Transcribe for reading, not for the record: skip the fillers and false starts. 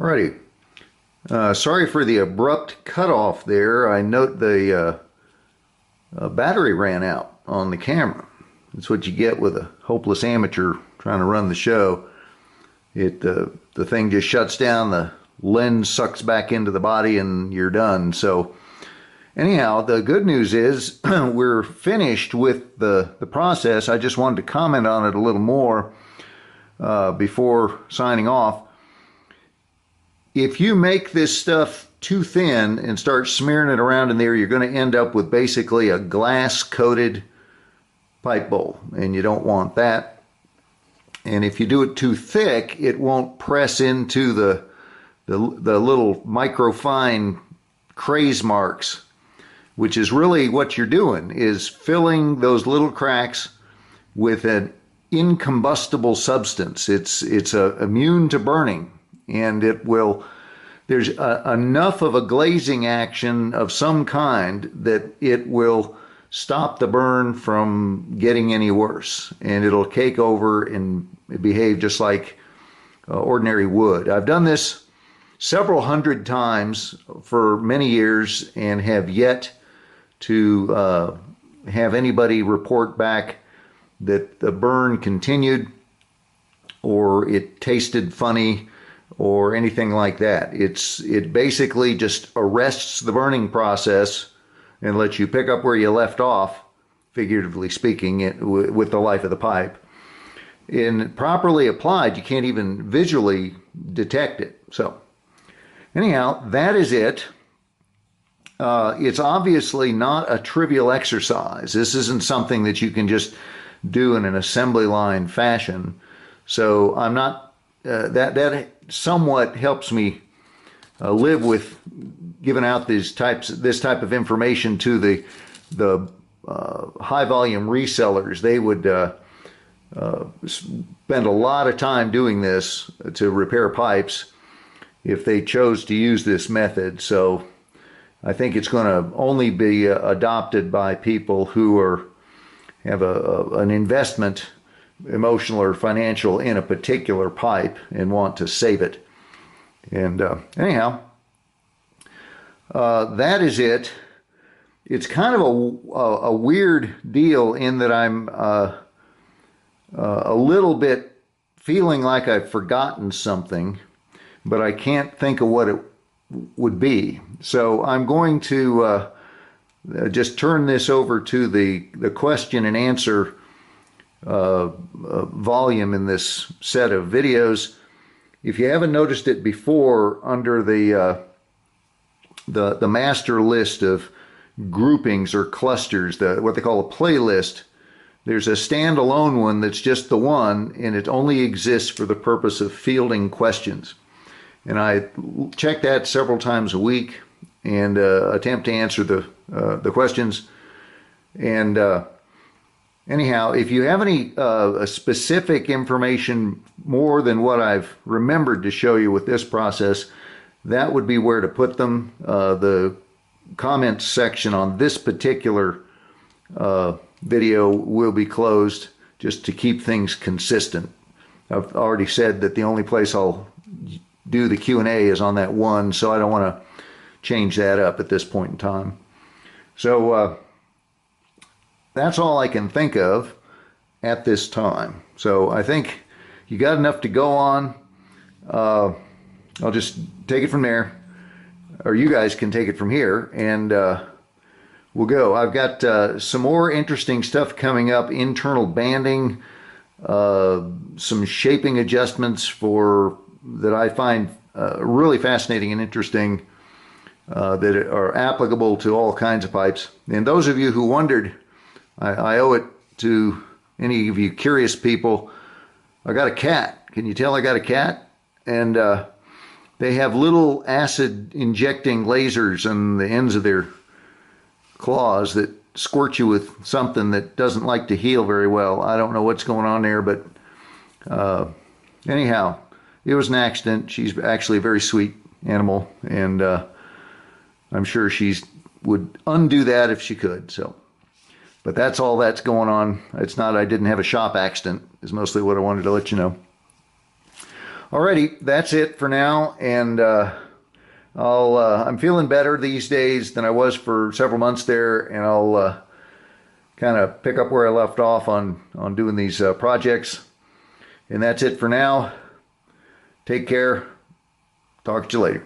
Alrighty. Sorry for the abrupt cutoff there. I note the battery ran out on the camera. That's what you get with a hopeless amateur trying to run the show. The thing just shuts down, the lens sucks back into the body, and you're done. So anyhow, the good news is we're finished with the process. I just wanted to comment on it a little more before signing off. If you make this stuff too thin and start smearing it around in there, you're going to end up with basically a glass-coated pipe bowl, and you don't want that. And if you do it too thick, it won't press into the little microfine craze marks, which is really what you're doing, is filling those little cracks with an incombustible substance. It's immune to burning. And there's enough of a glazing action of some kind that it will stop the burn from getting any worse. And it'll cake over and behave just like ordinary wood. I've done this several hundred times for many years and have yet to have anybody report back that the burn continued or it tasted funny or anything like that. It basically just arrests the burning process and lets you pick up where you left off, figuratively speaking, with the life of the pipe. And properly applied, you can't even visually detect it. So anyhow, that is it. It's obviously not a trivial exercise. This isn't something that you can just do in an assembly line fashion. So I'm not, that somewhat helps me live with giving out this type of information to the high volume resellers. They would spend a lot of time doing this to repair pipes if they chose to use this method. So I think it's going to only be adopted by people who have an investment, emotional or financial, in a particular pipe and want to save it. And anyhow, that is it. It's kind of a weird deal in that I'm a little bit feeling like I've forgotten something, but I can't think of what it would be. So I'm going to just turn this over to the question and answer volume in this set of videos. If you haven't noticed it before, under the master list of groupings or clusters, what they call a playlist, there's a standalone one that's just the one, and it only exists for the purpose of fielding questions. And I check that several times a week and attempt to answer the questions. And anyhow, if you have any specific information more than what I've remembered to show you with this process, that would be where to put them. The comments section on this particular video will be closed just to keep things consistent. I've already said that the only place I'll do the Q&A is on that one, so I don't want to change that up at this point in time. So that's all I can think of at this time. So I think you got enough to go on. I'll just take it from there, or you guys can take it from here, and we'll go. I've got some more interesting stuff coming up, internal banding, some shaping adjustments that I find really fascinating and interesting, that are applicable to all kinds of pipes. And those of you who wondered, I owe it to any of you curious people, I got a cat. Can you tell I got a cat? And they have little acid injecting lasers on the ends of their claws that squirt you with something that doesn't like to heal very well. I don't know what's going on there, but anyhow, it was an accident. She's actually a very sweet animal, and I'm sure she would undo that if she could. So, but that's all that's going on. It's not I didn't have a shop accident, is mostly what I wanted to let you know. Alrighty, that's it for now, and I'm feeling better these days than I was for several months there, and I'll kind of pick up where I left off on doing these projects. And that's it for now. Take care. Talk to you later.